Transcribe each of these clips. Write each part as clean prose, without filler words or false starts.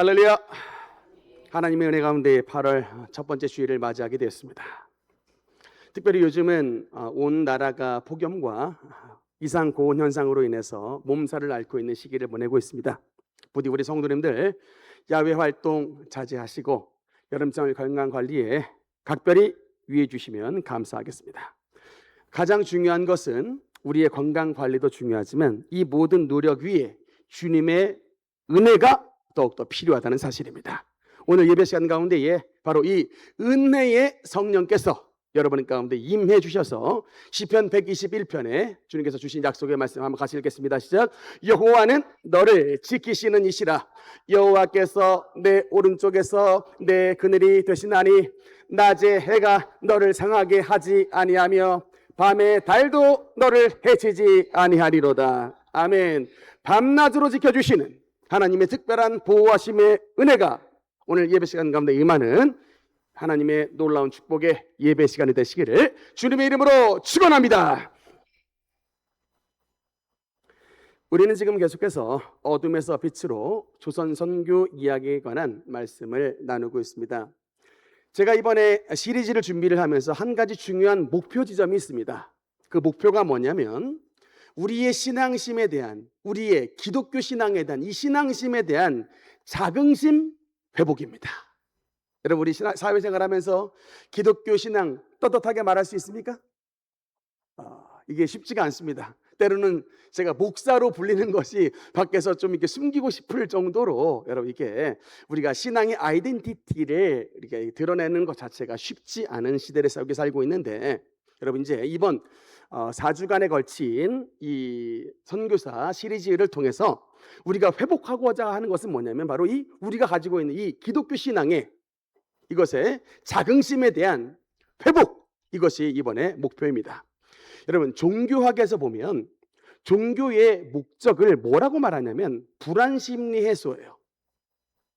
할렐루야. 하나님의 은혜 가운데 8월 첫 번째 주일을 맞이하게 되었습니다. 특별히 요즘은 온 나라가 폭염과 이상 고온 현상으로 인해서 몸살을 앓고 있는 시기를 보내고 있습니다. 부디 우리 성도님들 야외 활동 자제하시고 여름철 건강 관리에 각별히 유의해 주시면 감사하겠습니다. 가장 중요한 것은 우리의 건강 관리도 중요하지만 이 모든 노력 위에 주님의 은혜가 더욱더 필요하다는 사실입니다. 오늘 예배 시간 가운데에 바로 이 은혜의 성령께서 여러분 가운데 임해 주셔서 시편 121편에 주님께서 주신 약속의 말씀 한번 같이 읽겠습니다. 시작. 여호와는 너를 지키시는 이시라. 여호와께서 내 오른쪽에서 내 그늘이 되시나니 낮에 해가 너를 상하게 하지 아니하며 밤에 달도 너를 해치지 아니하리로다. 아멘. 밤낮으로 지켜주시는 하나님의 특별한 보호하심의 은혜가 오늘 예배 시간 가운데 임하는 하나님의 놀라운 축복의 예배 시간이 되시기를 주님의 이름으로 축원합니다. 우리는 지금 계속해서 어둠에서 빛으로 조선 선교 이야기에 관한 말씀을 나누고 있습니다. 제가 이번에 시리즈를 준비를 하면서 한 가지 중요한 목표 지점이 있습니다. 그 목표가 뭐냐면 우리의 신앙심에 대한, 우리의 기독교 신앙에 대한 이 신앙심에 대한 자긍심 회복입니다. 여러분, 우리 사회생활하면서 기독교 신앙 떳떳하게 말할 수 있습니까? 이게 쉽지가 않습니다. 때로는 제가 목사로 불리는 것이 밖에서 좀 이렇게 숨기고 싶을 정도로 여러분 이게 우리가 신앙의 아이덴티티를 이렇게 드러내는 것 자체가 쉽지 않은 시대를 살고 있는데 여러분 이제 이번 4주간에 걸친 이 선교사 시리즈를 통해서 우리가 회복하고자 하는 것은 뭐냐면 바로 이 우리가 가지고 있는 이 기독교 신앙의 이것의 자긍심에 대한 회복, 이것이 이번에 목표입니다. 여러분 종교학에서 보면 종교의 목적을 뭐라고 말하냐면 불안심리 해소예요.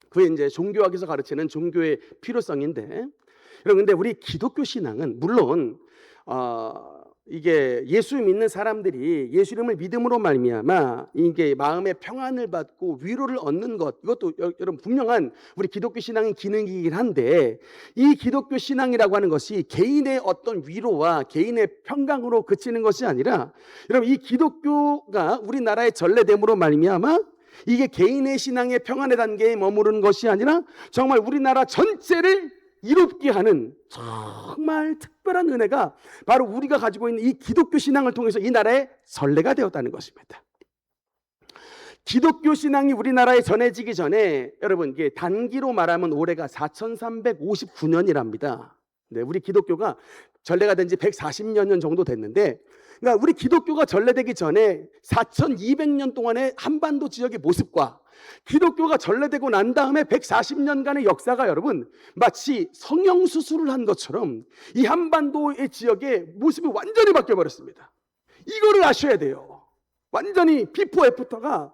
그게 이제 종교학에서 가르치는 종교의 필요성인데 여러분 근데 우리 기독교 신앙은 물론 이게 예수 믿는 사람들이 예수 이름을 믿음으로 말미암아 이게 마음의 평안을 받고 위로를 얻는 것, 이것도 여러분 분명한 우리 기독교 신앙의 기능이긴 한데 이 기독교 신앙이라고 하는 것이 개인의 어떤 위로와 개인의 평강으로 그치는 것이 아니라 여러분 이 기독교가 우리나라의 전래됨으로 말미암아 이게 개인의 신앙의 평안의 단계에 머무르는 것이 아니라 정말 우리나라 전체를 이롭게 하는 정말 특별한 은혜가 바로 우리가 가지고 있는 이 기독교 신앙을 통해서 이 나라의 전례가 되었다는 것입니다. 기독교 신앙이 우리나라에 전해지기 전에 여러분 이게 단기로 말하면 올해가 4359년이랍니다. 네, 우리 기독교가 전례가 된 지 140여 년 정도 됐는데 그러니까 우리 기독교가 전래되기 전에 4200년 동안의 한반도 지역의 모습과 기독교가 전래되고 난 다음에 140년간의 역사가 여러분 마치 성형수술을 한 것처럼 이 한반도의 지역의 모습이 완전히 바뀌어버렸습니다. 이거를 아셔야 돼요. 완전히 비포 애프터가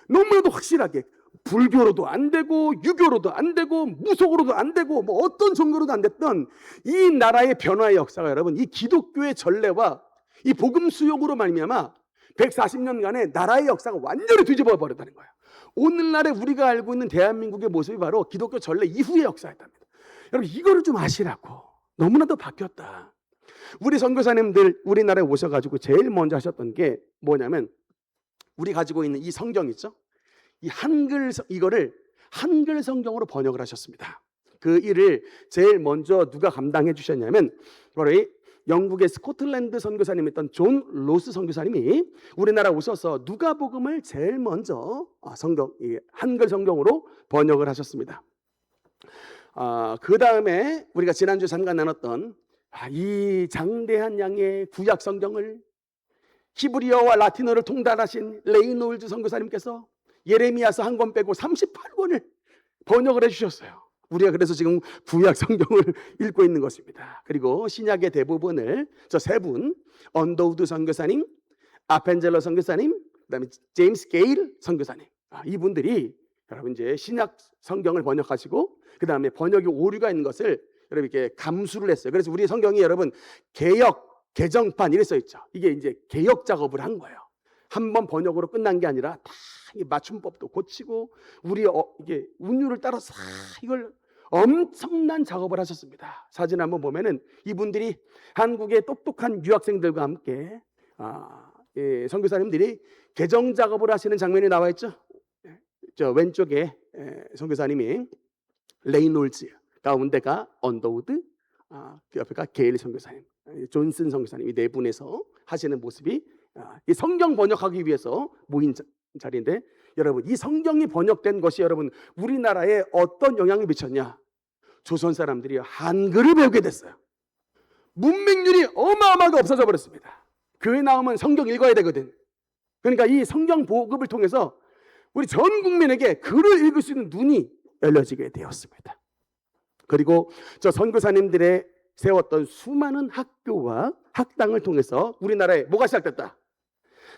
너무나도 확실하게 불교로도 안 되고 유교로도 안 되고 무속으로도 안 되고 뭐 어떤 종교로도 안 됐던 이 나라의 변화의 역사가 여러분 이 기독교의 전례와 이 복음 수용으로 말미암아 140년간의 나라의 역사가 완전히 뒤집어 버렸다는 거예요. 오늘날에 우리가 알고 있는 대한민국의 모습이 바로 기독교 전례 이후의 역사였답니다. 여러분 이거를 좀 아시라고. 너무나도 바뀌었다. 우리 선교사님들 우리나라에 오셔가지고 제일 먼저 하셨던 게 뭐냐면 우리 가지고 있는 이 성경 있죠? 이 이거를 한글 성경으로 번역을 하셨습니다. 그 일을 제일 먼저 누가 감당해 주셨냐면 바로 이 영국의 스코틀랜드 선교사님이었던 존 로스 선교사님이 우리나라 오셔서 누가복음을 제일 먼저 한글 성경으로 번역을 하셨습니다. 그 다음에 우리가 지난주 잠깐 나눴던 이 장대한 양의 구약 성경을 히브리어와 라틴어를 통달하신 레이놀즈 선교사님께서 예레미야서 한 권 빼고 38권을 번역을 해주셨어요. 우리가 그래서 지금 구약 성경을 읽고 있는 것입니다. 그리고 신약의 대부분을 저 세 분, 언더우드 선교사님, 아펜젤러 선교사님, 그다음에 제임스 게일 선교사님, 이분들이 여러분 이제 신약 성경을 번역하시고 그다음에 번역이 오류가 있는 것을 여러분 이렇게 감수를 했어요. 그래서 우리 성경이 여러분 개역, 개정판 이래 써 있죠. 이게 이제 개역 작업을 한 거예요. 한 번 번역으로 끝난 게 아니라 다 이 맞춤법도 고치고 우리 이게 운율을 따라서 이걸 엄청난 작업을 하셨습니다. 사진 한번 보면은 이분들이 한국의 똑똑한 유학생들과 함께 선교사님들이 개정 작업을 하시는 장면이 나와 있죠. 저 왼쪽에 선교사님이 레이놀즈, 가운데가 언더우드, 그 옆에가 게일 선교사님, 존슨 선교사님, 이 네 분에서 하시는 모습이 이 성경 번역하기 위해서 모인 자리인데, 여러분 이 성경이 번역된 것이 여러분 우리나라에 어떤 영향을 미쳤냐? 조선 사람들이 한글을 배우게 됐어요. 문맹률이 어마어마하게 없어져 버렸습니다. 교회 나오면 성경 읽어야 되거든. 그러니까 이 성경 보급을 통해서 우리 전 국민에게 글을 읽을 수 있는 눈이 열려지게 되었습니다. 그리고 저 선교사님들의 세웠던 수많은 학교와 학당을 통해서 우리나라에 뭐가 시작됐다?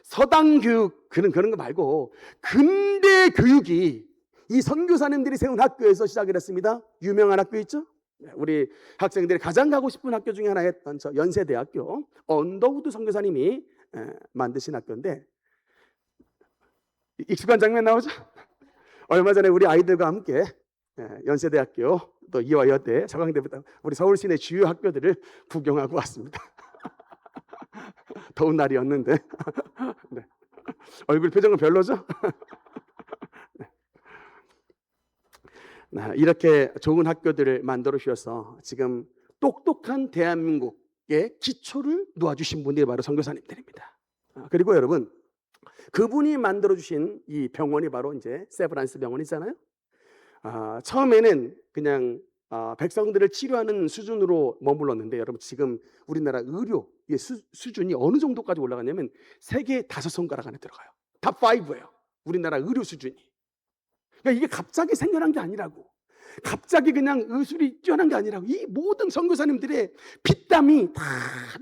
서당 교육, 그런 거 말고 근대 교육이 이 선교사님들이 세운 학교에서 시작을 했습니다. 유명한 학교 있죠? 우리 학생들이 가장 가고 싶은 학교 중에 하나였던 저 연세대학교, 언더우드 선교사님이 만드신 학교인데, 익숙한 장면 나오죠? 얼마 전에 우리 아이들과 함께 연세대학교, 또 이화여대, 서강대부터 우리 서울 시내 주요 학교들을 구경하고 왔습니다. 더운 날이었는데 네. 얼굴 표정은 별로죠? 네. 이렇게 좋은 학교들을 만들어 주셔서 지금 똑똑한 대한민국의 기초를 놓아주신 분이 바로 선교사님들입니다. 그리고 여러분, 그분이 만들어 주신 이 병원이 바로 이제 세브란스 병원이잖아요. 처음에는 그냥 백성들을 치료하는 수준으로 머물렀는데, 여러분 지금 우리나라 의료 수준이 어느 정도까지 올라갔냐면 세계 5손가락 안에 들어가요. 탑 5예요. 우리나라 의료 수준이. 그러니까 이게 갑자기 생겨난 게 아니라고, 갑자기 그냥 의술이 뛰어난 게 아니라고, 이 모든 선교사님들의 피땀이 다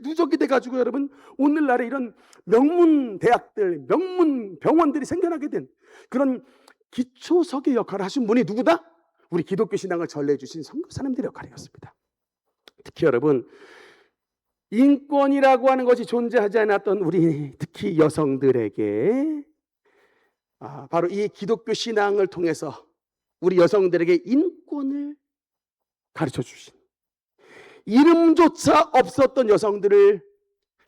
누적이 돼가지고 여러분 오늘날에 이런 명문 대학들, 명문 병원들이 생겨나게 된 그런 기초석의 역할을 하신 분이 누구다? 우리 기독교 신앙을 전래해 주신 선교사님들의 역할이었습니다. 특히 여러분, 인권이라고 하는 것이 존재하지 않았던 우리 특히 여성들에게 바로 이 기독교 신앙을 통해서 우리 여성들에게 인권을 가르쳐 주신, 이름조차 없었던 여성들을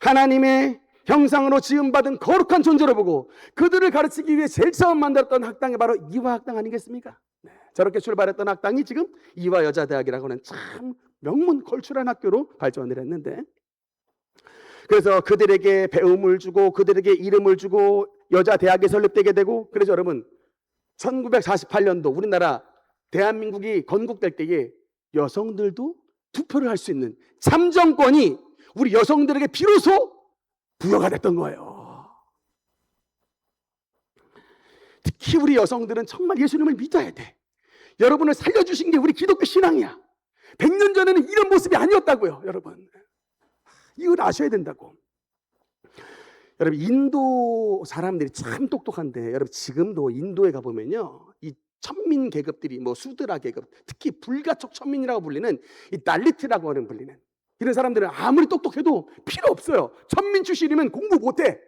하나님의 형상으로 지음받은 거룩한 존재로 보고 그들을 가르치기 위해 제일 처음 만들었던 학당이 바로 이화학당 아니겠습니까? 네. 저렇게 출발했던 학당이 지금 이화여자대학이라고 하는 참 명문 걸출한 학교로 발전을 했는데, 그래서 그들에게 배움을 주고 그들에게 이름을 주고 여자대학이 설립되게 되고, 그래서 여러분 1948년도 우리나라 대한민국이 건국될 때에 여성들도 투표를 할 수 있는 참정권이 우리 여성들에게 비로소 부여가 됐던 거예요. 특히 우리 여성들은 정말 예수님을 믿어야 돼. 여러분을 살려주신 게 우리 기독교 신앙이야. 100년 전에는 이런 모습이 아니었다고요. 여러분 이걸 아셔야 된다고. 여러분 인도 사람들이 참 똑똑한데, 여러분 지금도 인도에 가보면요, 이 천민 계급들이 뭐 수드라 계급, 특히 불가촉 천민이라고 불리는 이 달리트라고 하는 불리는 이런 사람들은 아무리 똑똑해도 필요 없어요. 천민 출신이면 공부 못해.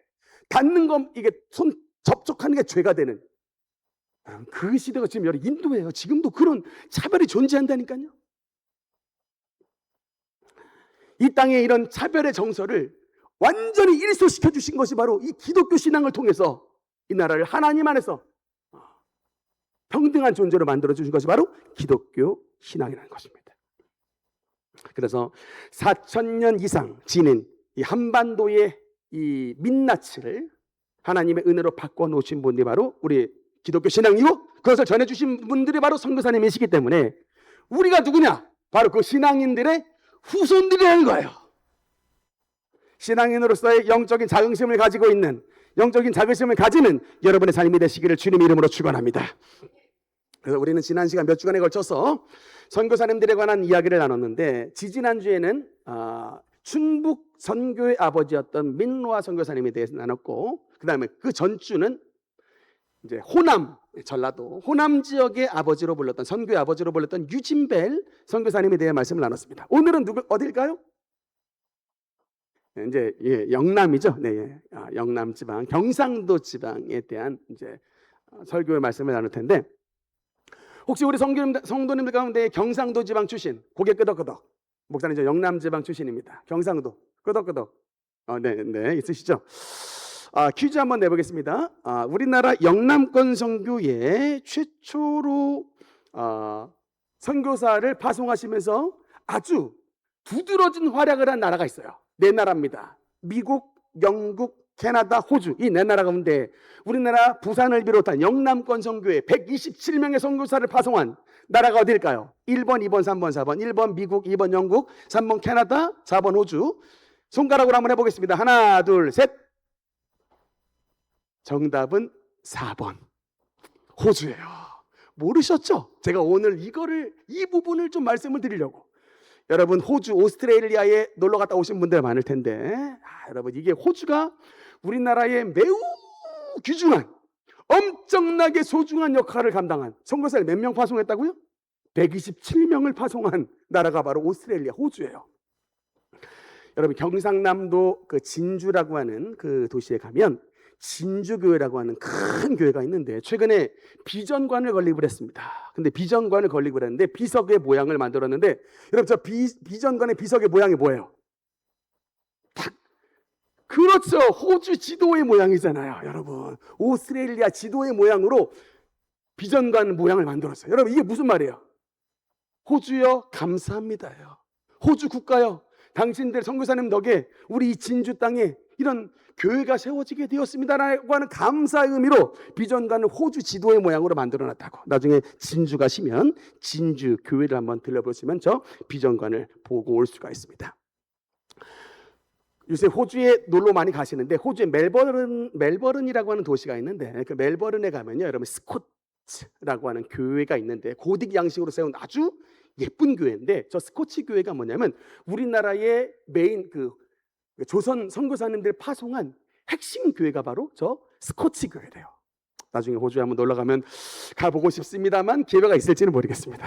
닿는 거, 이게 손 접촉하는 게 죄가 되는 그 시대가 지금 여러분 인도예요. 지금도 그런 차별이 존재한다니까요. 이 땅에 이런 차별의 정서를 완전히 일소시켜 주신 것이 바로 이 기독교 신앙을 통해서 이 나라를 하나님 안에서 평등한 존재로 만들어 주신 것이 바로 기독교 신앙이라는 것입니다. 그래서 4,000년 이상 지닌 이 한반도의 이 민낯을 하나님의 은혜로 바꿔 놓으신 분이 바로 우리 기독교 신앙이고, 그것을 전해 주신 분들이 바로 선교사님이시기 때문에 우리가 누구냐? 바로 그 신앙인들의 후손들이라는 거예요. 신앙인으로서의 영적인 자긍심을 가지고 있는, 영적인 자긍심을 가지는 여러분의 삶이 되시기를 주님 이름으로 축원합니다. 그래서 우리는 지난 시간 몇 주간에 걸쳐서 선교사님들에 관한 이야기를 나눴는데, 지지난주에는 충북 선교의 아버지였던 민노아 선교사님에 대해서 나눴고, 그 다음에 그 전주는 이제 호남, 전라도 호남 지역의 아버지로 불렸던, 선교의 아버지로 불렸던 유진벨 선교사님에 대해 말씀을 나눴습니다. 오늘은 어딜까요? 이제 영남이죠. 네, 영남 지방, 경상도 지방에 대한 이제 설교의 말씀을 나눌 텐데, 혹시 우리 성도님들 가운데 경상도 지방 출신, 고개 끄덕끄덕, 목사님 저 영남 지방 출신입니다. 경상도 끄덕끄덕, 네, 있으시죠? 퀴즈 한번 내보겠습니다. 우리나라 영남권 선교에 최초로 선교사를 파송하시면서 아주 두드러진 활약을 한 나라가 있어요. 네 나라입니다. 미국, 영국, 캐나다, 호주, 이 네 나라 가운데 우리나라 부산을 비롯한 영남권 선교에 127명의 선교사를 파송한 나라가 어디일까요? 1번, 2번, 3번, 4번. 1번 미국, 2번 영국, 3번 캐나다, 4번 호주. 손가락으로 한번 해보겠습니다. 하나, 둘, 셋. 정답은 4번 호주예요. 모르셨죠? 제가 오늘 이 부분을 좀 말씀을 드리려고. 여러분, 호주, 오스트레일리아에 놀러 갔다 오신 분들 많을 텐데, 여러분, 이게 호주가 우리나라의 매우 귀중한, 엄청나게 소중한 역할을 감당한 선교사를 몇 명 파송했다고요? 127명을 파송한 나라가 바로 오스트레일리아, 호주예요. 여러분, 경상남도 그 진주라고 하는 그 도시에 가면 진주교회라고 하는 큰 교회가 있는데, 최근에 비전관을 건립을 했습니다. 근데 비전관을 건립을 했는데 비석의 모양을 만들었는데, 여러분, 저 비전관의 비석의 모양이 뭐예요? 딱 그렇죠. 호주 지도의 모양이잖아요. 여러분, 오스트레일리아 지도의 모양으로 비전관 모양을 만들었어요. 여러분, 이게 무슨 말이에요? 호주여 감사합니다요. 호주 국가요, 당신들 선교사님 덕에 우리 이 진주 땅에 이런 교회가 세워지게 되었습니다라고 하는 감사의 의미로 비전관을 호주 지도의 모양으로 만들어놨다고. 나중에 진주 가시면 진주 교회를 한번 들려보시면 저 비전관을 보고 올 수가 있습니다. 요새 호주에 놀러 많이 가시는데, 호주에 멜버른이라고 하는 도시가 있는데, 그 멜버른에 가면요, 여러분, 스코츠라고 하는 교회가 있는데, 고딕 양식으로 세운 아주 예쁜 교회인데, 저 스코치 교회가 뭐냐면 우리나라의 메인 그 조선 선교사님들 파송한 핵심 교회가 바로 저 스코치 교회래요. 나중에 호주에 한번 놀러 가면 가보고 싶습니다만 기회가 있을지는 모르겠습니다.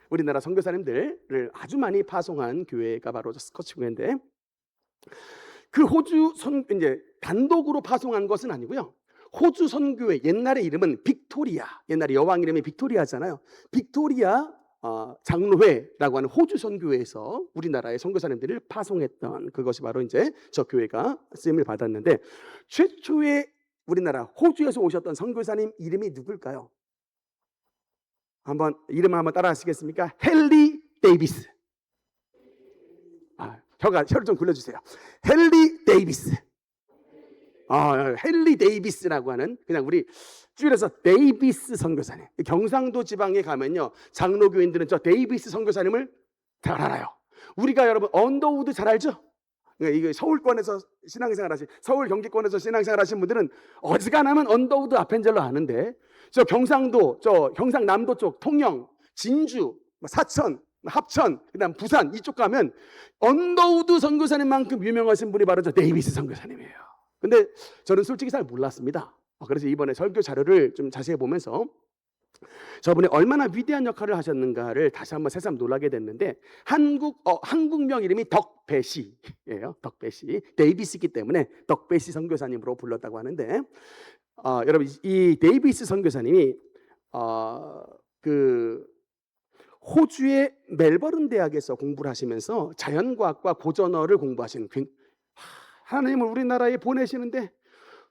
우리나라 선교사님들을 아주 많이 파송한 교회가 바로 저 스코치 교회인데, 그 호주 이제 단독으로 파송한 것은 아니고요. 호주 선교회, 옛날의 이름은 빅토리아, 옛날에 여왕 이름이 빅토리아잖아요. 빅토리아 장로회라고 하는 호주 선교회에서 우리나라의 선교사님들을 파송했던 그것이 바로 이제 저 교회가 쓰임을 받았는데, 최초의 우리나라 호주에서 오셨던 선교사님 이름이 누굴까요? 이름을 한번 따라 하시겠습니까? 헨리 데이비스. 혀를 좀 굴려주세요. 헨리 데이비스. 헨리 데이비스라고 하는, 그냥 우리 줄여서 데이비스 선교사님. 경상도 지방에 가면요, 장로교인들은 저 데이비스 선교사님을 잘 알아요. 우리가 여러분 언더우드 잘 알죠? 이거 서울 경기권에서 신앙생활 하신 분들은 어지간하면 언더우드 아펜젤러 아는데, 저 경상도, 저 경상남도 쪽 통영, 진주, 사천, 합천, 그다음 부산 이쪽 가면 언더우드 선교사님만큼 유명하신 분이 바로 저 데이비스 선교사님이에요. 근데 저는 솔직히 잘 몰랐습니다. 그래서 이번에 설교 자료를 좀 자세히 보면서 저분이 얼마나 위대한 역할을 하셨는가를 다시 한번 새삼 놀라게 됐는데, 한국명 이름이 덕배시예요. 덕배시. 데이비스이기 때문에 덕배시 선교사님으로 불렀다고 하는데, 여러분, 이 데이비스 선교사님이 그 호주의 멜버른 대학에서 공부를 하시면서 자연과학과 고전어를 공부하시는, 하나님을 우리나라에 보내시는데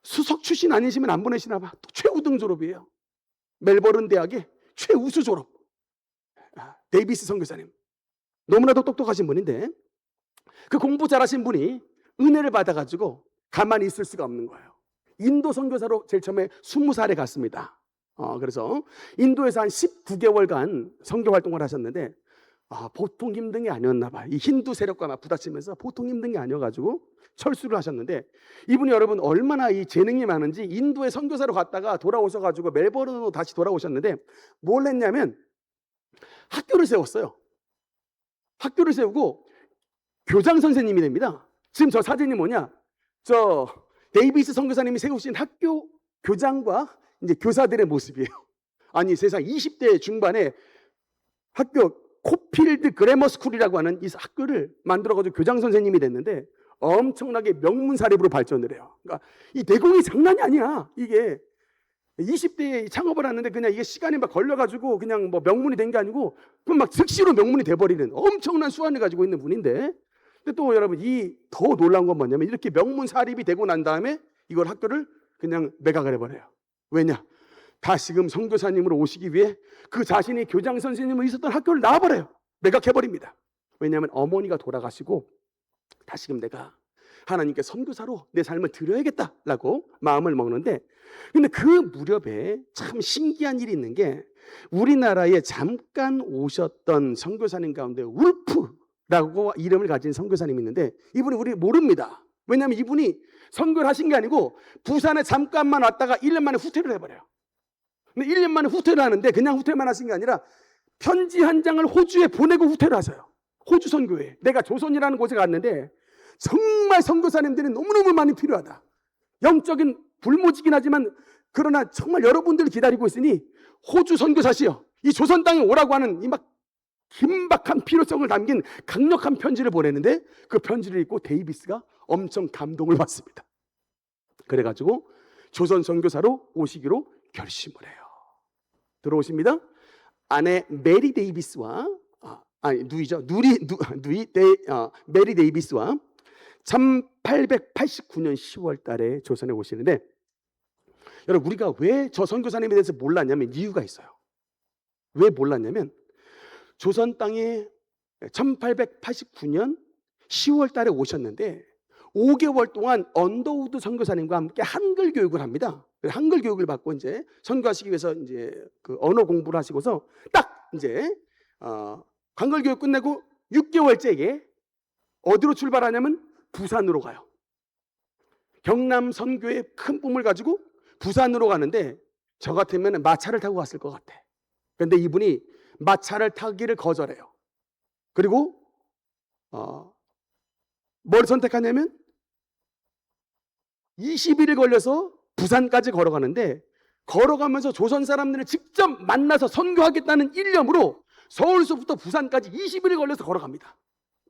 수석 출신 아니시면 안 보내시나 봐. 또 최우등 졸업이에요. 멜버른 대학의 최우수 졸업. 데이비스 선교사님, 너무나도 똑똑하신 분인데, 그 공부 잘하신 분이 은혜를 받아가지고 가만히 있을 수가 없는 거예요. 인도 선교사로 제일 처음에 20살에 갔습니다. 그래서 인도에서 한 19개월간 선교 활동을 하셨는데, 보통 힘든 게 아니었나 봐요. 이 힌두 세력과 막 부딪히면서 보통 힘든 게 아니어가지고 철수를 하셨는데, 이분이 여러분 얼마나 이 재능이 많은지 인도에 선교사로 갔다가 돌아오셔가지고 멜버른으로 다시 돌아오셨는데, 뭘 했냐면 학교를 세웠어요. 학교를 세우고 교장 선생님이 됩니다. 지금 저 사진이 뭐냐? 저 데이비스 선교사님이 세우신 학교 교장과 이제 교사들의 모습이에요. 아니, 세상 20대 중반에 학교 코필드 그래머 스쿨이라고 하는 이 학교를 만들어가지고 교장 선생님이 됐는데 엄청나게 명문사립으로 발전을 해요. 그러니까 이 내공이 장난이 아니야. 이게 20대에 창업을 하는데 그냥 이게 시간이 막 걸려가지고 그냥 뭐 명문이 된 게 아니고 그럼 막 즉시로 명문이 돼버리는 엄청난 수완을 가지고 있는 분인데, 근데 또 여러분 이 더 놀라운 건 뭐냐면 이렇게 명문 사립이 되고 난 다음에 이걸 학교를 그냥 매각을 해버려요. 왜냐? 다시금 선교사님으로 오시기 위해 그 자신이 교장 선생님으로 있었던 학교를 나와버려요. 매각해버립니다. 왜냐하면 어머니가 돌아가시고 다시금 내가 하나님께 선교사로 내 삶을 드려야겠다라고 마음을 먹는데, 근데 그 무렵에 참 신기한 일이 있는 게 우리나라에 잠깐 오셨던 선교사님 가운데 울프라고 이름을 가진 선교사님이 있는데 이분이 우리 모릅니다. 왜냐하면 이분이 선교를 하신 게 아니고 부산에 잠깐만 왔다가 1년 만에 후퇴를 해버려요. 근데 1년 만에 후퇴를 하는데 그냥 후퇴만 하신 게 아니라 편지 한 장을 호주에 보내고 후퇴를 하세요. 호주 선교회. 내가 조선이라는 곳에 갔는데 정말 선교사님들이 너무너무 많이 필요하다. 영적인 불모지긴 하지만 그러나 정말 여러분들을 기다리고 있으니 호주 선교사시여 이 조선 땅에 오라고 하는 이 막 긴박한 필요성을 담긴 강력한 편지를 보내는데 그 편지를 읽고 데이비스가 엄청 감동을 받습니다. 그래가지고 조선 선교사로 오시기로 결심을 해요. 들어오십니다. 아내 메리 데이비스와 메리 데이비스와 1889년 10월 달에 조선에 오시는데, 여러분 우리가 왜 저 선교사님에 대해서 몰랐냐면 이유가 있어요. 왜 몰랐냐면 조선 땅에 1889년 10월 달에 오셨는데 5개월 동안 언더우드 선교사님과 함께 한글 교육을 합니다. 한글 교육을 받고 이제 선교하시기 위해서 이제 그 언어 공부를 하시고서 딱 이제 한글 교육 끝내고 6개월째에 어디로 출발하냐면 부산으로 가요. 경남 선교의 큰 꿈을 가지고 부산으로 가는데 저 같으면 마차를 타고 갔을 것 같아. 그런데 이분이 마차를 타기를 거절해요. 그리고 뭘 선택하냐면 20일이 걸려서 부산까지 걸어가는데, 걸어가면서 조선 사람들을 직접 만나서 선교하겠다는 일념으로 서울서부터 부산까지 20일이 걸려서 걸어갑니다.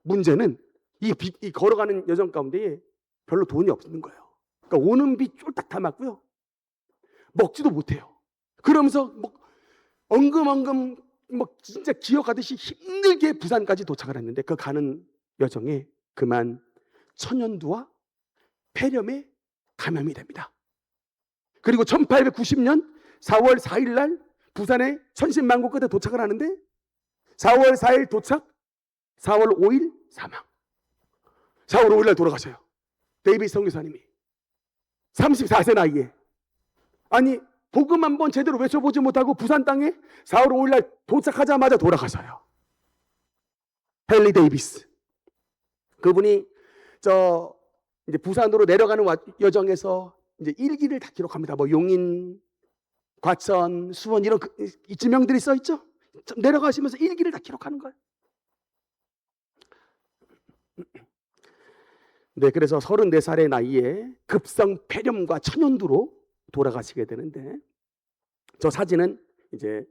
문제는 이 걸어가는 여정 가운데에 별로 돈이 없는 거예요. 그러니까 오는 비 쫄딱 다 맞고요. 먹지도 못해요. 그러면서 뭐 엉금엉금 뭐 진짜 기어가듯이 힘들게 부산까지 도착을 했는데 그 가는 여정에 그만 천연두와 폐렴에 감염이 됩니다. 그리고 1890년 4월 4일 날 부산의 천신만고 끝에 도착을 하는데 4월 4일 도착, 4월 5일 사망. 4월 5일 날 돌아가셔요. 데이비스 선교사님이 34세 나이에. 아니 복음 한번 제대로 외쳐보지 못하고 부산 땅에 4월 5일 날 도착하자마자 돌아가셔요. 헨리 데이비스. 그분이 이제 부산으로 내려가는 여정에서 이제 일기를 다 기록합니다. 뭐 용인, 과천, 수원 이런 이 지명들이 써 있죠. 내려가시면서 일기를 다 기록하는 거예요. 네, 그래서 34살의 나이에 급성 폐렴과 천연두로 돌아가시게 되는데, 저 사진은 이제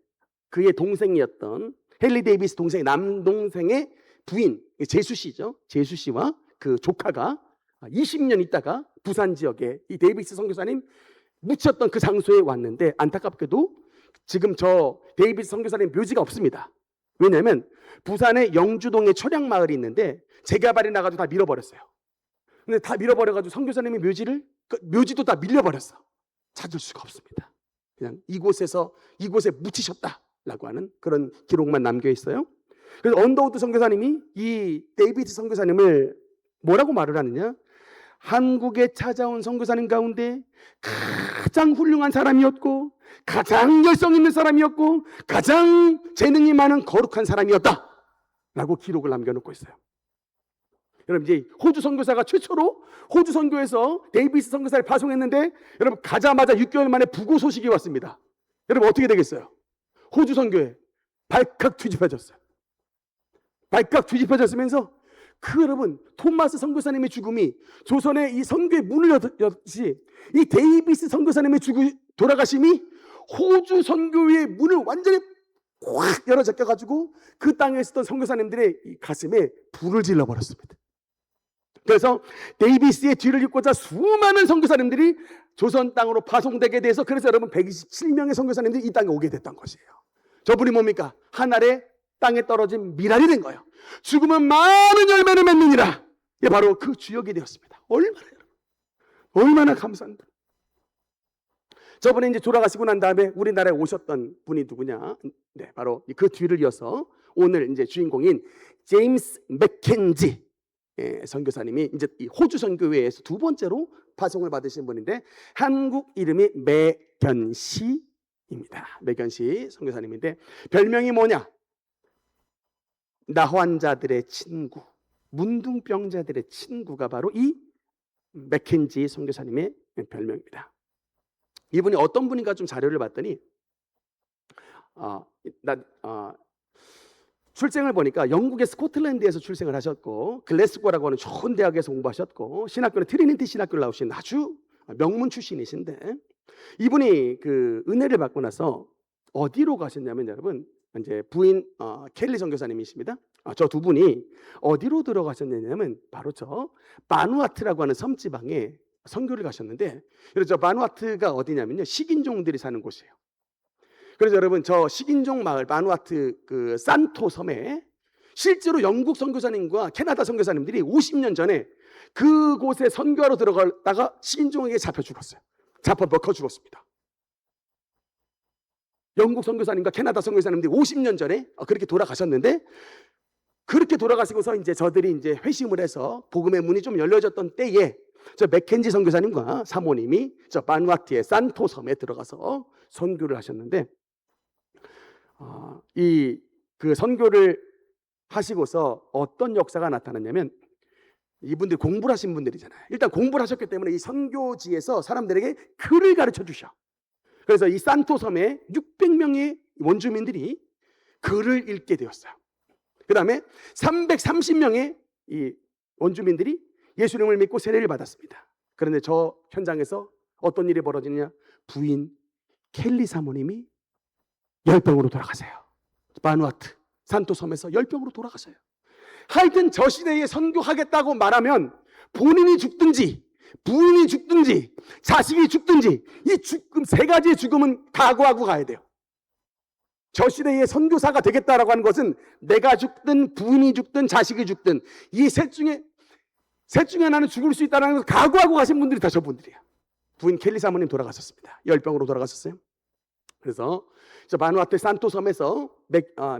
그의 동생이었던 헨리 데이비스 동생의 남동생의 부인 제수 씨죠. 제수 씨와 그 조카가 20년 있다가 부산 지역에 이 데이비스 선교사님 묻혔던 그 장소에 왔는데, 안타깝게도 지금 저 데이비스 선교사님 묘지가 없습니다. 왜냐하면 부산의 영주동에 초량마을이 있는데 재개발이 나가지고 다 밀어버렸어요. 근데 다 밀어버려가지고 선교사님의 묘지도 다 밀려버렸어. 찾을 수가 없습니다. 그냥 이곳에 묻히셨다라고 하는 그런 기록만 남겨 있어요. 그래서 언더우드 선교사님이 이 데이비스 선교사님을 뭐라고 말을 하느냐? 한국에 찾아온 선교사님 가운데 가장 훌륭한 사람이었고, 가장 열성 있는 사람이었고, 가장 재능이 많은 거룩한 사람이었다 라고 기록을 남겨놓고 있어요. 여러분 이제 호주 선교사가 최초로 호주 선교에서 데이비스 선교사를 파송했는데, 여러분 가자마자 6개월 만에 부고 소식이 왔습니다. 여러분 어떻게 되겠어요? 호주 선교에 발칵 뒤집혀졌어요. 발칵 뒤집혀졌으면서 여러분 토마스 선교사님의 죽음이 조선의 이 선교의 문을 열었듯이 이 데이비스 선교사님의 돌아가심이 호주 선교의 문을 완전히 확 열어 제껴가지고 그 땅에 있었던 선교사님들의 이 가슴에 불을 질러버렸습니다. 그래서 데이비스의 뒤를 잇고자 수많은 선교사님들이 조선 땅으로 파송되게 돼서 그래서 여러분 127명의 선교사님들이 이 땅에 오게 됐던 것이에요. 저분이 뭡니까? 하늘의 땅에 떨어진 미랄이 된 거예요. 죽으면 많은 열매를 맺느니라. 이게 바로 그 주역이 되었습니다. 얼마나 감사합니다. 저번에 이제 돌아가시고 난 다음에 우리나라에 오셨던 분이 누구냐? 네, 바로 그 뒤를 이어서 오늘 이제 주인공인 제임스 맥켄지 선교사님이 이제 이 호주 선교회에서 두 번째로 파송을 받으신 분인데 한국 이름이 매견시입니다. 매견시 선교사님인데 별명이 뭐냐? 나환자들의 친구, 문둥병자들의 친구가 바로 이 맥켄지 선교사님의 별명입니다. 이분이 어떤 분인가 좀 자료를 봤더니 출생을 보니까 영국의 스코틀랜드에서 출생을 하셨고 글래스고라고 하는 좋은 대학에서 공부하셨고 신학교는 트리니티 신학교를 나오신 아주 명문 출신이신데 이분이 그 은혜를 받고 나서 어디로 가셨냐면 여러분 이제 부인 켈리 선교사님이십니다. 저 두 분이 어디로 들어가셨냐면 바로 저 바누아투라고 하는 섬지방에 선교를 가셨는데 그래서 바누아투가 어디냐면요 식인종들이 사는 곳이에요. 그래서 여러분 저 식인종 마을 바누아투 그 산토 섬에 실제로 영국 선교사님과 캐나다 선교사님들이 50년 전에 그곳에 선교하러 들어가다가 식인종에게 잡혀 죽었어요. 잡혀 먹혀 죽었습니다. 영국 선교사님과 캐나다 선교사님들이 50년 전에 그렇게 돌아가셨는데 그렇게 돌아가시고서 이제 저들이 이제 회심을 해서 복음의 문이 좀 열려졌던 때에 저 맥켄지 선교사님과 사모님이 저 바누아투의 산토 섬에 들어가서 선교를 하셨는데 이 그 선교를 하시고서 어떤 역사가 나타났냐면 이분들 공부를 하신 분들이잖아요. 일단 공부를 하셨기 때문에 이 선교지에서 사람들에게 글을 가르쳐 주셔. 그래서 이 산토 섬에 600명의 원주민들이 글을 읽게 되었어요. 그 다음에 330명의 이 원주민들이 예수님을 믿고 세례를 받았습니다. 그런데 저 현장에서 어떤 일이 벌어지느냐? 부인 켈리 사모님이 열병으로 돌아가세요. 바누아투 산토 섬에서 열병으로 돌아가세요. 하여튼 저 시대에 선교하겠다고 말하면 본인이 죽든지 부인이 죽든지 자식이 죽든지 이 죽음 세 가지의 죽음은 각오하고 가야 돼요. 저 시대에 선교사가 되겠다라고 하는 것은 내가 죽든 부인이 죽든 자식이 죽든 이 셋 중에 하나는 죽을 수 있다는 걸 각오하고 가신 분들이 다 저분들이에요. 부인 켈리 사모님 돌아가셨습니다. 열병으로 돌아가셨어요. 그래서 저 바누아투 산토 섬에서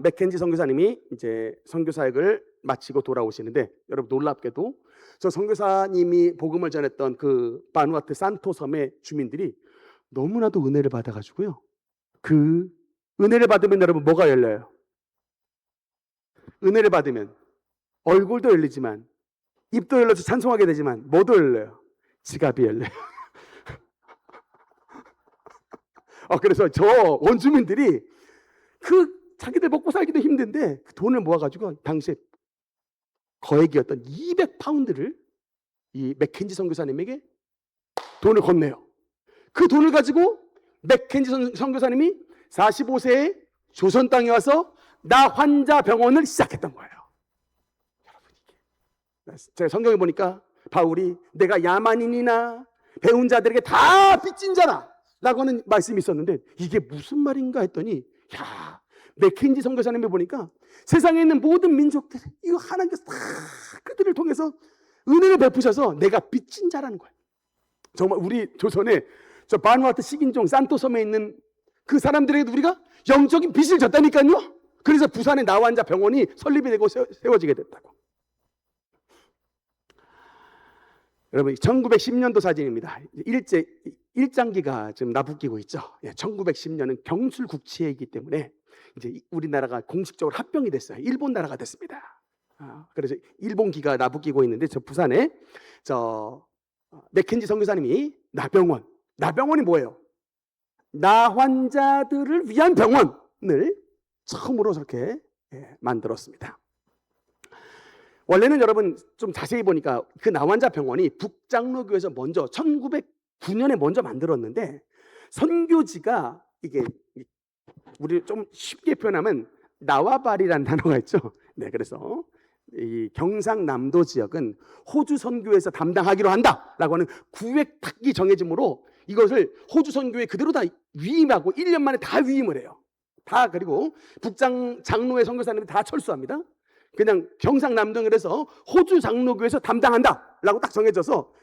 맥켄지 선교사님이 이제 선교 사역을 마치고 돌아오시는데 여러분 놀랍게도 저 선교사님이 복음을 전했던 그 바누아투 산토 섬의 주민들이 너무나도 은혜를 받아가지고요. 그 은혜를 받으면 여러분 뭐가 열려요? 은혜를 받으면 얼굴도 열리지만 입도 열려서 찬송하게 되지만 뭐도 열려요? 지갑이 열려요. 그래서 저 원주민들이 그 자기들 먹고 살기도 힘든데 그 돈을 모아가지고 당시에 거액이었던 200파운드를 이 맥켄지 선교사님에게 돈을 건네요. 그 돈을 가지고 맥켄지 선교사님이 45세에 조선 땅에 와서 나환자 병원을 시작했던 거예요. 여러분 이게 제가 성경에 보니까 바울이 내가 야만인이나 배운 자들에게 다 빚진 자라 라고 하는 말씀이 있었는데 이게 무슨 말인가 했더니 야 맥켄지 선교사님을 보니까 세상에 있는 모든 민족들 이거 하나님께서 다 그들을 통해서 은혜를 베푸셔서 내가 빚진 자라는 거예요. 정말 우리 조선에 저 바누아투 식인종 산토 섬에 있는 그 사람들에게도 우리가 영적인 빚을 졌다니까요. 그래서 부산에 나환자 병원이 설립이 되고 세워지게 됐다고. 여러분 1910년도 사진입니다. 일장기가 지금 나부끼고 있죠. 1910년은 경술국치해이기 때문에 이제 우리나라가 공식적으로 합병이 됐어요. 일본 나라가 됐습니다. 그래서 일본기가 나부끼고 있는데 저 부산에 저 맥켄지 선교사님이 나병원이 뭐예요? 나환자들을 위한 병원을 처음으로 저렇게 만들었습니다. 원래는 여러분 좀 자세히 보니까 그 나환자 병원이 북장로교에서 먼저 1909년에 먼저 만들었는데 선교지가 이게 우리 좀 쉽게 표현하면 나와바리라는 단어가 있죠. 네, 그래서 이 경상남도 지역은 호주 선교에서 담당하기로 한다라고 하는 구획 탁이 정해짐으로 이것을 호주 선교에 그대로 다 위임하고 1년 만에 다 위임을 해요. 다. 그리고 북장 장로회 선교사님이 다 철수합니다. 그냥 경상남도를 해서 호주 장로교에서 담당한다라고 딱 정해져서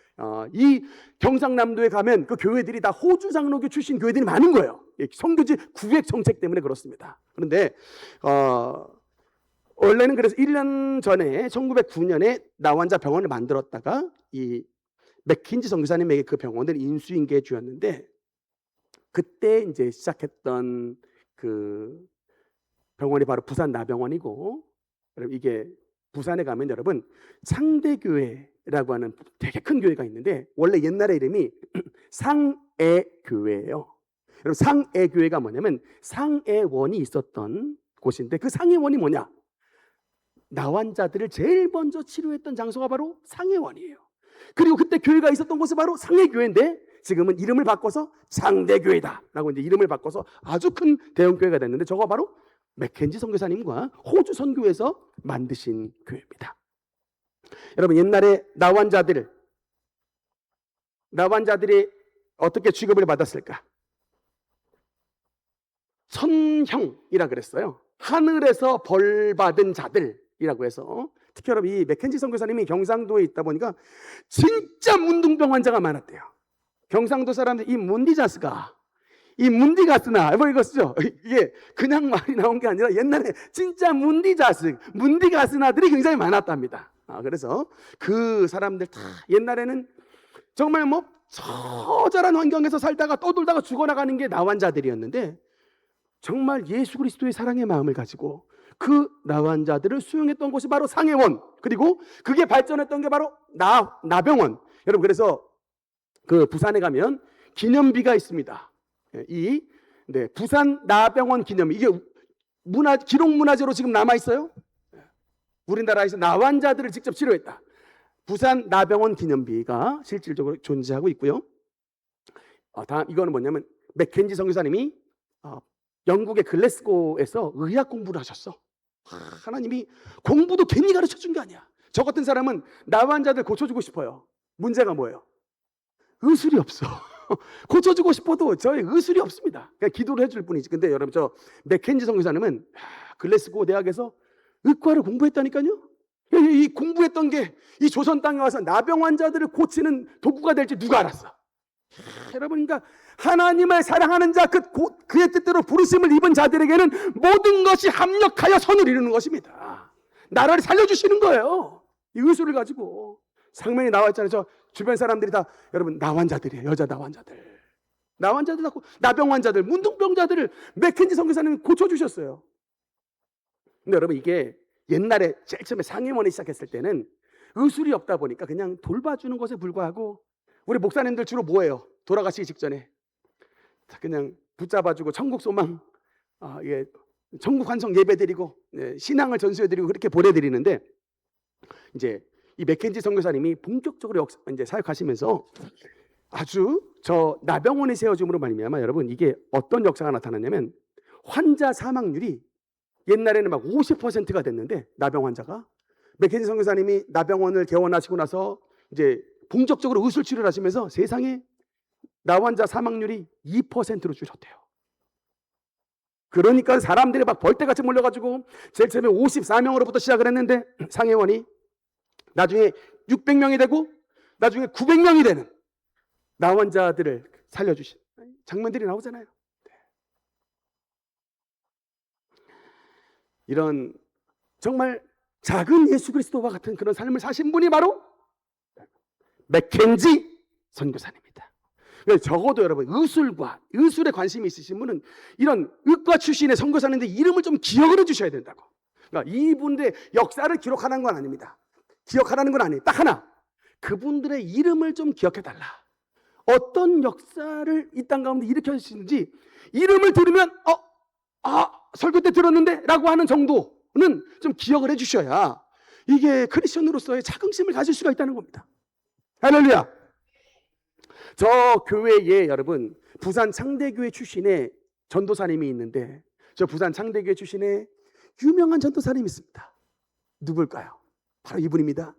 이 경상남도에 가면 그 교회들이 다 호주 장로교 출신 교회들이 많은 거예요. 선교지 구획 정책 때문에 그렇습니다. 그런데 원래는 그래서 1년 전에 1909년에 나환자 병원을 만들었다가 이 맥킨지 선교사님에게 그 병원을 인수인계해 주었는데, 그때 이제 시작했던 그 병원이 바로 부산 나병원이고, 여러분 이게 부산에 가면 여러분 창대교회라고 하는 되게 큰 교회가 있는데 원래 옛날에 이름이 상애교회예요. 여러분 상애교회가 뭐냐면 상애원이 있었던 곳인데, 그 상애원이 뭐냐? 나환자들을 제일 먼저 치료했던 장소가 바로 상애원이에요. 그리고 그때 교회가 있었던 곳이 바로 상애교회인데 지금은 이름을 바꿔서 창대교회다라고 이제 이름을 바꿔서 아주 큰 대형 교회가 됐는데, 저거 바로 맥켄지 선교사님과 호주 선교에서 만드신 교회입니다. 여러분 옛날에 나환자들이 어떻게 취급을 받았을까? 선형이라 그랬어요. 하늘에서 벌 받은 자들이라고 해서, 특히 여러분 이 맥켄지 선교사님이 경상도에 있다 보니까 진짜 문둥병 환자가 많았대요. 경상도 사람들 이 문디자스가 이 문디가스나 뭐 이거 쓰죠. 이게 그냥 말이 나온 게 아니라 옛날에 진짜 문디가스나들이 굉장히 많았답니다. 그래서 그 사람들 다 옛날에는 정말 뭐 처절한 환경에서 살다가 떠돌다가 죽어나가는 게 나환자들이었는데, 정말 예수 그리스도의 사랑의 마음을 가지고 그 나환자들을 수용했던 곳이 바로 상해원, 그리고 그게 발전했던 게 바로 나병원. 여러분 그래서 그 부산에 가면 기념비가 있습니다. 부산 나병원 기념비, 이게 기록문화재로 지금 남아 있어요. 우리나라에서 나환자들을 직접 치료했다. 부산 나병원 기념비가 실질적으로 존재하고 있고요. 다음 이거는 뭐냐면 맥켄지 선교사님이 영국의 글래스고에서 의학 공부를 하셨어. 하나님이 공부도 괜히 가르쳐 준 게 아니야. 저 같은 사람은 나환자들 고쳐주고 싶어요. 문제가 뭐예요? 의술이 없어. 고쳐주고 싶어도 저희 의술이 없습니다. 그냥 기도를 해줄 뿐이지. 근데 여러분 저 맥켄지 선교사님은 글래스고 대학에서 의과를 공부했다니까요. 이 공부했던 게 이 조선 땅에 와서 나병 환자들을 고치는 도구가 될지 누가 알았어? 여러분, 그러니까 하나님을 사랑하는 자, 그의 뜻대로 부르심을 입은 자들에게는 모든 것이 합력하여 선을 이루는 것입니다. 나라를 살려주시는 거예요. 이 의술을 가지고. 상면이 나와 있잖아요. 저 주변 사람들이 다 여러분 나환자들이에요. 여자 나환자들. 나병 환자들, 문둥병자들을 맥켄지 선교사님이 고쳐주셨어요. 근데 여러분 이게 옛날에 제일 처음에 상해원에 시작했을 때는 의술이 없다 보니까 그냥 돌봐주는 것에 불과하고, 우리 목사님들 주로 뭐예요? 돌아가시기 직전에 그냥 붙잡아주고 천국 소망, 천국 환송 예배드리고 신앙을 전수해드리고 그렇게 보내드리는데, 이제 이 맥켄지 선교사님이 본격적으로 이제 사역하시면서 아주 저 나병원이 세워짐으로 말미암아 여러분 이게 어떤 역사가 나타났냐면, 환자 사망률이 옛날에는 막 50%가 됐는데, 나병 환자가 맥켄지 선교사님이 나병원을 개원하시고 나서 이제 본격적으로 의술 치료를 하시면서 세상에 나환자 사망률이 2%로 줄었대요. 그러니까 사람들이 막 벌떼같이 몰려가지고 제일 처음에 54명으로부터 시작을 했는데 상해원이 나중에 600명이 되고 나중에 900명이 되는 나환자들을 살려주신 장면들이 나오잖아요. 이런 정말 작은 예수 그리스도와 같은 그런 삶을 사신 분이 바로 맥켄지 선교사님입니다. 적어도 여러분 의술에 관심이 있으신 분은 이런 의과 출신의 선교사님들 이름을 좀 기억을 해주셔야 된다고. 그러니까 이분들의 역사를 기록하는 건 아닙니다. 기억하라는 건 아니에요. 딱 하나, 그분들의 이름을 좀 기억해달라. 어떤 역사를 이 땅 가운데 일으켜주시는지 이름을 들으면 설교 때 들었는데 라고 하는 정도는 좀 기억을 해주셔야 이게 크리스천으로서의 자긍심을 가질 수가 있다는 겁니다. 할렐루야. 저 교회에 여러분 부산 창대교회 출신의 전도사님이 있는데, 저 부산 창대교회 출신의 유명한 전도사님이 있습니다. 누굴까요? 바로 이분입니다.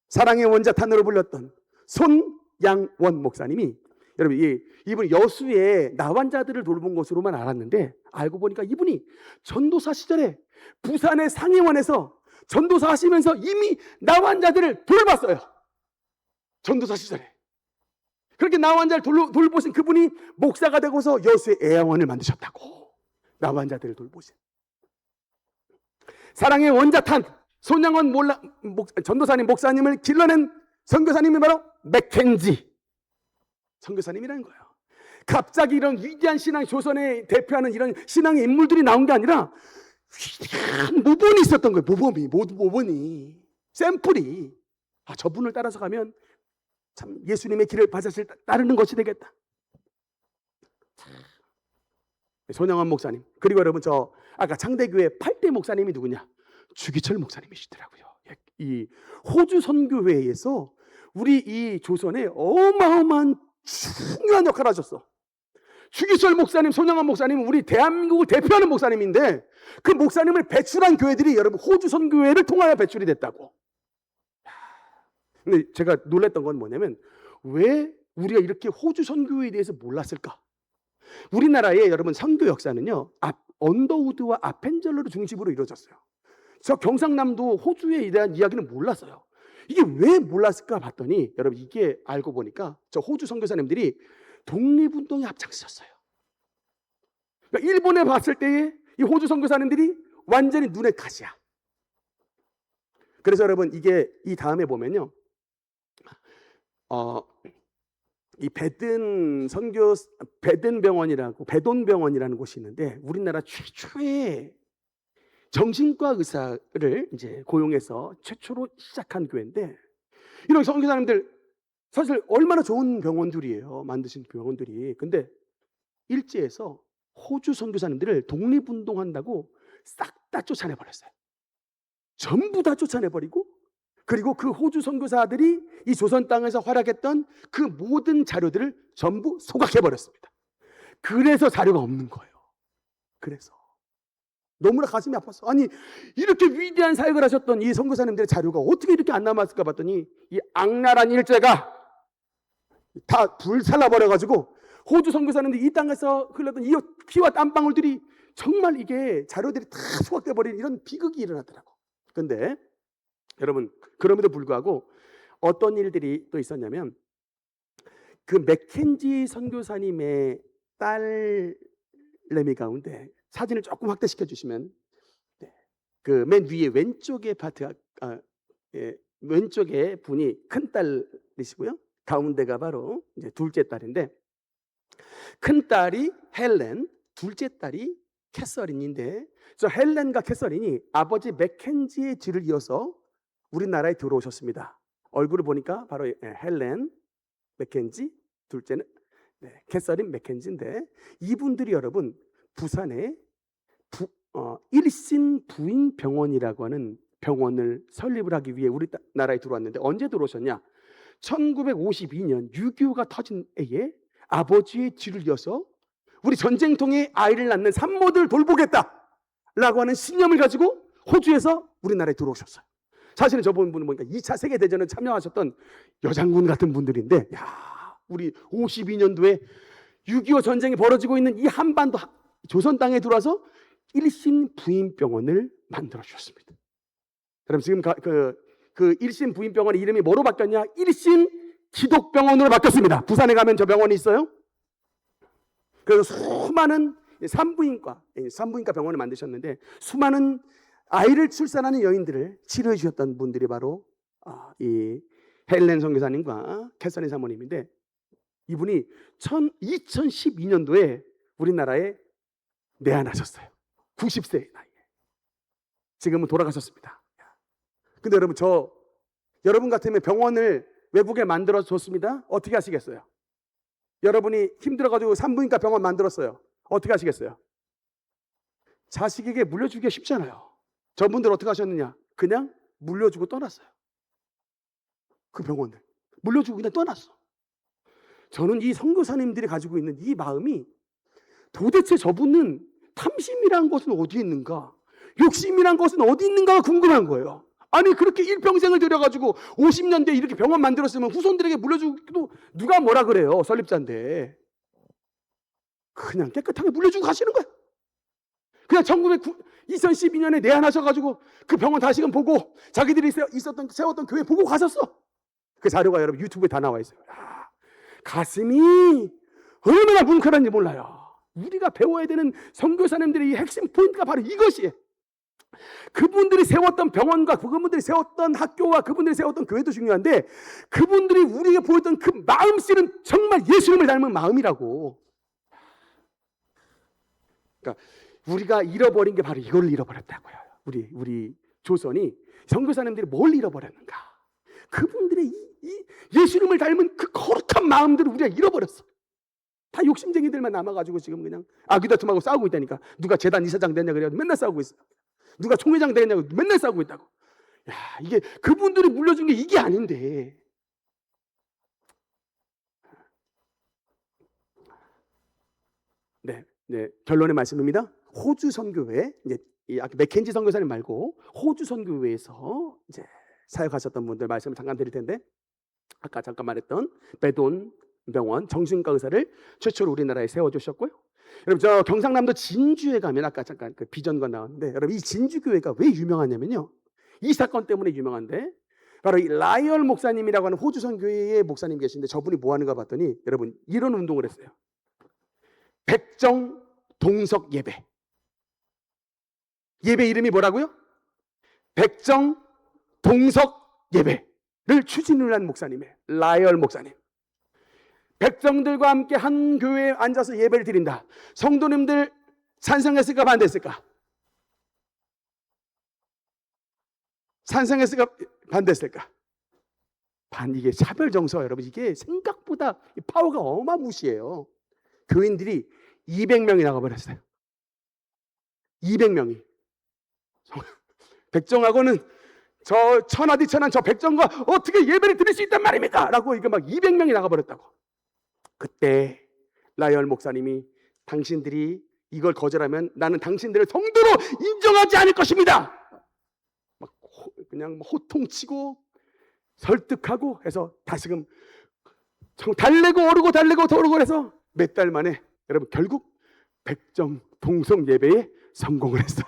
사랑의 원자탄으로 불렸던 손양원 목사님이 여러분, 이분이 여수의 나환자들을 돌본 것으로만 알았는데 알고 보니까 이분이 전도사 시절에 부산의 상임원에서 전도사 하시면서 이미 나환자들을 돌봤어요. 전도사 시절에. 그렇게 나환자를 돌보신 그분이 목사가 되고서 여수의 애양원을 만드셨다고. 나환자들을 돌보신. 사랑의 원자탄 손양원 전도사님 목사님을 길러낸 선교사님이 바로 맥켄지 선교사님이라는 거예요. 갑자기 이런 위대한 신앙, 조선에 대표하는 이런 신앙의 인물들이 나온 게 아니라 위대한 모본이 있었던 거예요. 모본이 샘플이 저분을 따라서 가면 참 예수님의 길을 바자실 따르는 것이 되겠다. 손양원 목사님, 그리고 여러분 저 아까 창대교회 8대 목사님이 누구냐? 주기철 목사님이시더라고요. 이 호주 선교회에서 우리 이 조선에 어마어마한 중요한 역할을 하셨어. 주기철 목사님, 손양원 목사님은 우리 대한민국을 대표하는 목사님인데 그 목사님을 배출한 교회들이 여러분 호주 선교회를 통하여 배출이 됐다고. 근데 제가 놀랐던 건 뭐냐면 왜 우리가 이렇게 호주 선교회에 대해서 몰랐을까? 우리나라의 여러분 선교 역사는요, 언더우드와 아펜젤러를 중심으로 이루어졌어요. 저 경상남도 호주에 대한 이야기는 몰랐어요. 이게 왜 몰랐을까 봤더니 여러분 이게 알고 보니까 저 호주 선교사님들이 독립운동에 앞장섰어요. 그러니까 일본에 봤을 때에 이 호주 선교사님들이 완전히 눈에 가시야. 그래서 여러분 이게 이 다음에 보면요, 이 베든 병원이라는 곳이 있는데 우리나라 최초의 정신과 의사를 이제 고용해서 최초로 시작한 교회인데 이런 선교사님들 사실 얼마나 좋은 병원들이에요. 만드신 병원들이. 근데 일제에서 호주 선교사님들을 독립운동한다고 싹 다 쫓아내버렸어요. 전부 다 쫓아내버리고 그리고 그 호주 선교사들이 이 조선 땅에서 활약했던 그 모든 자료들을 전부 소각해버렸습니다. 그래서 자료가 없는 거예요. 그래서 너무나 가슴이 아팠어. 아니 이렇게 위대한 사역을 하셨던 이 선교사님들의 자료가 어떻게 이렇게 안 남았을까 봤더니 이 악랄한 일제가 다 불살라버려가지고 호주 선교사님들이 이 땅에서 흘렀던 이 피와 땀방울들이 정말 이게 자료들이 다 소각돼버린 이런 비극이 일어났더라고. 근데 여러분 그럼에도 불구하고 어떤 일들이 또 있었냐면 그 맥켄지 선교사님의 딸내미 가운데 사진을 조금 확대시켜 주시면 그 맨 위에 왼쪽에 파트가 왼쪽에 분이 큰 딸이시고요. 가운데가 바로 이제 둘째 딸인데 큰 딸이 헬렌, 둘째 딸이 캐서린인데 저 헬렌과 캐서린이 아버지 맥켄지의 뒤를 이어서 우리나라에 들어오셨습니다. 얼굴을 보니까 바로 헬렌 맥켄지, 둘째는 캐서린 맥켄지인데 이분들이 여러분 부산에 일신 부인병원이라고 하는 병원을 설립을 하기 위해 우리나라에 들어왔는데 언제 들어오셨냐? 1952년 6.25가 터진 해에 아버지의 뒤를 이어서 우리 전쟁통에 아이를 낳는 산모들을 돌보겠다라고 하는 신념을 가지고 호주에서 우리나라에 들어오셨어요. 사실은 저분 분은 보니까 2차 세계대전에 참여하셨던 여장군 같은 분들인데 우리 52년도에 6.25 전쟁이 벌어지고 있는 이 한반도 조선 땅에 들어와서 일신 부인병원을 만들어 주셨습니다. 그럼 지금 그 일신 부인병원의 이름이 뭐로 바뀌었냐? 일신 기독병원으로 바뀌었습니다. 부산에 가면 저 병원이 있어요. 그래서 수많은 산부인과 병원을 만드셨는데 수많은 아이를 출산하는 여인들을 치료해 주셨던 분들이 바로 이 헬렌 선교사님과 캐서린 사모님인데 이분이 2012년도에 우리나라에 내한하셨어요. 90세 나이에. 지금은 돌아가셨습니다. 근데 여러분 여러분 같으면 병원을 외국에 만들어 줬습니다. 어떻게 하시겠어요? 여러분이 힘들어가지고 산부인과 병원 만들었어요. 어떻게 하시겠어요? 자식에게 물려주기가 쉽잖아요. 저분들 어떻게 하셨느냐? 그냥 물려주고 떠났어요. 그 병원을 물려주고 그냥 떠났어. 저는 이 선교사님들이 가지고 있는 이 마음이 도대체 저분은 탐심이란 것은 어디 있는가? 욕심이란 것은 어디 있는가가 궁금한 거예요. 아니 그렇게 일평생을 들여가지고 50년대 이렇게 병원 만들었으면 후손들에게 물려주기도 누가 뭐라 그래요. 설립자인데. 그냥 깨끗하게 물려주고 가시는 거야. 그냥 2012년에 내한하셔가지고 그 병원 다시금 보고 자기들이 세웠던 교회 보고 가셨어. 그 자료가 여러분 유튜브에 다 나와 있어요. 야, 가슴이 얼마나 뭉클한지 몰라요. 우리가 배워야 되는 선교사님들의 이 핵심 포인트가 바로 이것이에요. 그분들이 세웠던 병원과 그분들이 세웠던 학교와 그분들이 세웠던 교회도 중요한데 그분들이 우리에게 보였던 그 마음씨는 정말 예수님을 닮은 마음이라고. 그러니까 우리가 잃어버린 게 바로 이걸 잃어버렸다고요. 우리 조선이 선교사님들이 뭘 잃어버렸는가? 그분들의 이 예수님을 닮은 그 거룩한 마음들을 우리가 잃어버렸어. 다 욕심쟁이들만 남아가지고 지금 그냥 아귀다툼하고 싸우고 있다니까. 누가 재단 이사장 되냐 그래가지고 맨날 싸우고 있어. 누가 총회장 되냐고 맨날 싸우고 있다고. 야, 이게 그분들이 물려준 게 이게 아닌데. 네, 결론의 말씀입니다. 호주 선교회, 이제 맥켄지 선교사님 말고 호주 선교회에서 이제 사역하셨던 분들 말씀을 잠깐 드릴 텐데, 아까 잠깐 말했던 베돈 병원 정신과 의사를 최초로 우리나라에 세워주셨고요. 여러분 저 경상남도 진주에 가면 아까 잠깐 그 비전과 나왔는데, 여러분 이 진주 교회가 왜 유명하냐면요, 이 사건 때문에 유명한데 바로 이 라이얼 목사님이라고 하는 호주 선교회의 목사님 계신데 저분이 뭐 하는가 봤더니 여러분 이런 운동을 했어요. 백정 동석 예배. 예배 이름이 뭐라고요? 백정 동석 예배를 추진을 한 목사님이에요. 라이얼 목사님. 백정들과 함께 한 교회에 앉아서 예배를 드린다. 성도님들 찬성했을까 반대했을까? 찬성했을까 반대했을까? 이게 차별 정서가 여러분 이게 생각보다 파워가 어마무시해요. 교인들이 200명이 나가버렸어요. 200명이. 백정하고는 저 천하디천한 저 백정과 어떻게 예배를 드릴 수 있단 말입니까? 라고 이게 막 200명이 나가버렸다고. 그때 라이얼 목사님이 당신들이 이걸 거절하면 나는 당신들을 성도로 인정하지 않을 것입니다. 막 그냥 호통치고 설득하고 해서 다시금 달래고 오르고 달래고 더 오르고 해서 몇 달 만에 여러분 결국 백정 동성 예배에 성공을 했어요.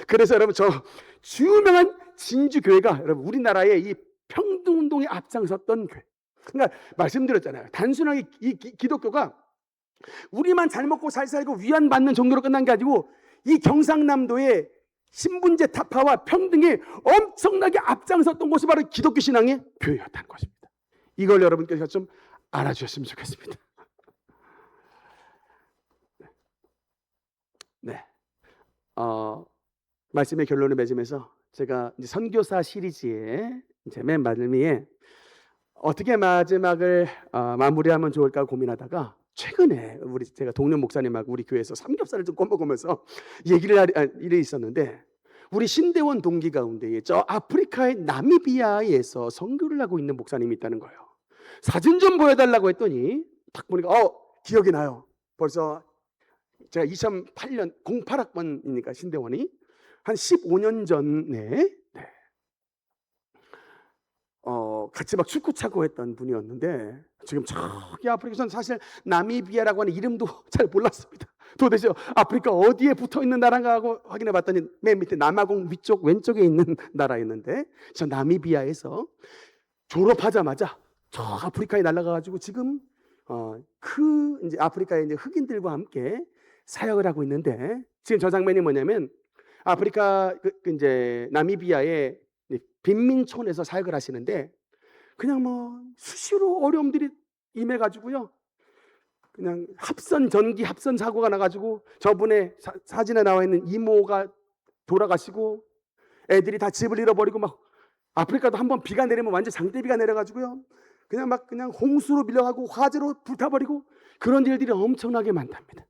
그래서 여러분 저 유명한 진주 교회가 여러분 우리나라의 이 평등 운동에 앞장섰던 교회. 그러니까 말씀드렸잖아요. 단순하게 이 기독교가 우리만 잘 먹고 잘 살고 위안받는 정도로 끝난 게 아니고 이 경상남도의 신분제 타파와 평등에 엄청나게 앞장섰던 곳이 바로 기독교 신앙의 교회였다는 것입니다. 이걸 여러분께서 좀 알아주셨으면 좋겠습니다. 네, 말씀의 결론을 맺으면서 제가 이제 선교사 시리즈의 이제 맨 마지막에 어떻게 마지막을 마무리하면 좋을까 고민하다가 최근에 제가 동료 목사님하고 우리 교회에서 삼겹살을 좀 꺼먹으면서 얘기를 할 일이 있었는데, 우리 신대원 동기 가운데 저 아프리카의 나미비아에서 선교를 하고 있는 목사님이 있다는 거예요. 사진 좀 보여달라고 했더니 딱 보니까 기억이 나요. 벌써 제가 2008년 08학번이니까 신대원이 한 15년 전에 같이 막 축구 차고 했던 분이었는데 지금 저기 아프리카, 사실 나미비아라고 하는 이름도 잘 몰랐습니다. 도대체 아프리카 어디에 붙어 있는 나라인가 하고 확인해 봤더니 맨 밑에 남아공 위쪽 왼쪽에 있는 나라였는데, 저 나미비아에서 졸업하자마자 저 아프리카에 날아가가지고 지금 그 이제 아프리카의 이제 흑인들과 함께 사역을 하고 있는데, 지금 저 장면이 뭐냐면 아프리카 이제 나미비아의 빈민촌에서 사역을 하시는데 그냥 뭐 수시로 어려움들이 임해가지고요. 그냥 전기 합선 사고가 나가지고 저분의 사진에 나와 있는 이모가 돌아가시고 애들이 다 집을 잃어버리고 막 아프리카도 한번 비가 내리면 완전 장대비가 내려가지고요. 그냥 홍수로 밀려가고 화재로 불타버리고 그런 일들이 엄청나게 많답니다.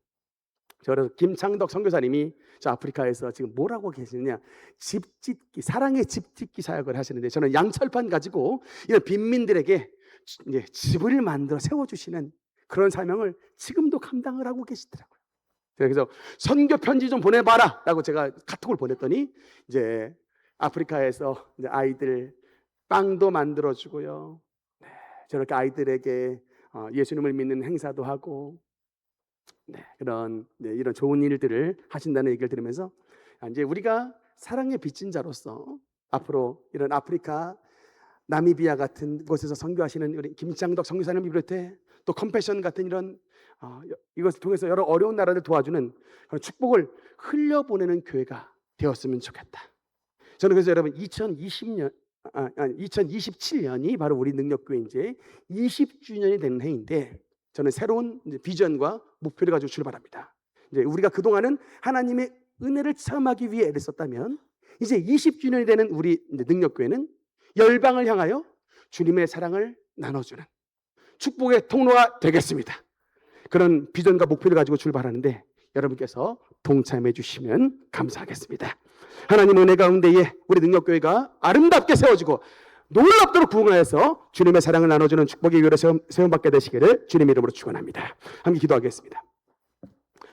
그래서 김창덕 선교사님이 저 아프리카에서 지금 뭐라고 계시느냐, 집짓기, 사랑의 집짓기 사역을 하시는데, 저는 양철판 가지고 이런 빈민들에게 이제 집을 만들어 세워주시는 그런 사명을 지금도 감당을 하고 계시더라고요. 그래서 선교 편지 좀 보내봐라 라고 제가 카톡을 보냈더니 이제 아프리카에서 이제 아이들 빵도 만들어주고요. 네, 저렇게 아이들에게 예수님을 믿는 행사도 하고, 네, 이런 좋은 일들을 하신다는 얘기를 들으면서 이제 우리가 사랑의 빚진 자로서 앞으로 이런 아프리카 나미비아 같은 곳에서 선교하시는 우리 김창덕 선교사님을 비롯해 또 컴패션 같은 이런 이것을 통해서 여러 어려운 나라를 도와주는 그런 축복을 흘려보내는 교회가 되었으면 좋겠다. 저는 그래서 여러분 2027년이 바로 우리 능력교회 이제 20주년이 되는 해인데, 저는 새로운 비전과 목표를 가지고 출발합니다. 이제 우리가 그동안은 하나님의 은혜를 체험하기 위해 애를 썼다면, 이제 20주년이 되는 우리 능력교회는 열방을 향하여 주님의 사랑을 나눠주는 축복의 통로가 되겠습니다. 그런 비전과 목표를 가지고 출발하는데 여러분께서 동참해 주시면 감사하겠습니다. 하나님 은혜 가운데에 우리 능력교회가 아름답게 세워지고 놀랍도록 부흥하여서 주님의 사랑을 나눠주는 축복의 교회로 세움받게 되시기를 주님의 이름으로 축원합니다. 함께 기도하겠습니다.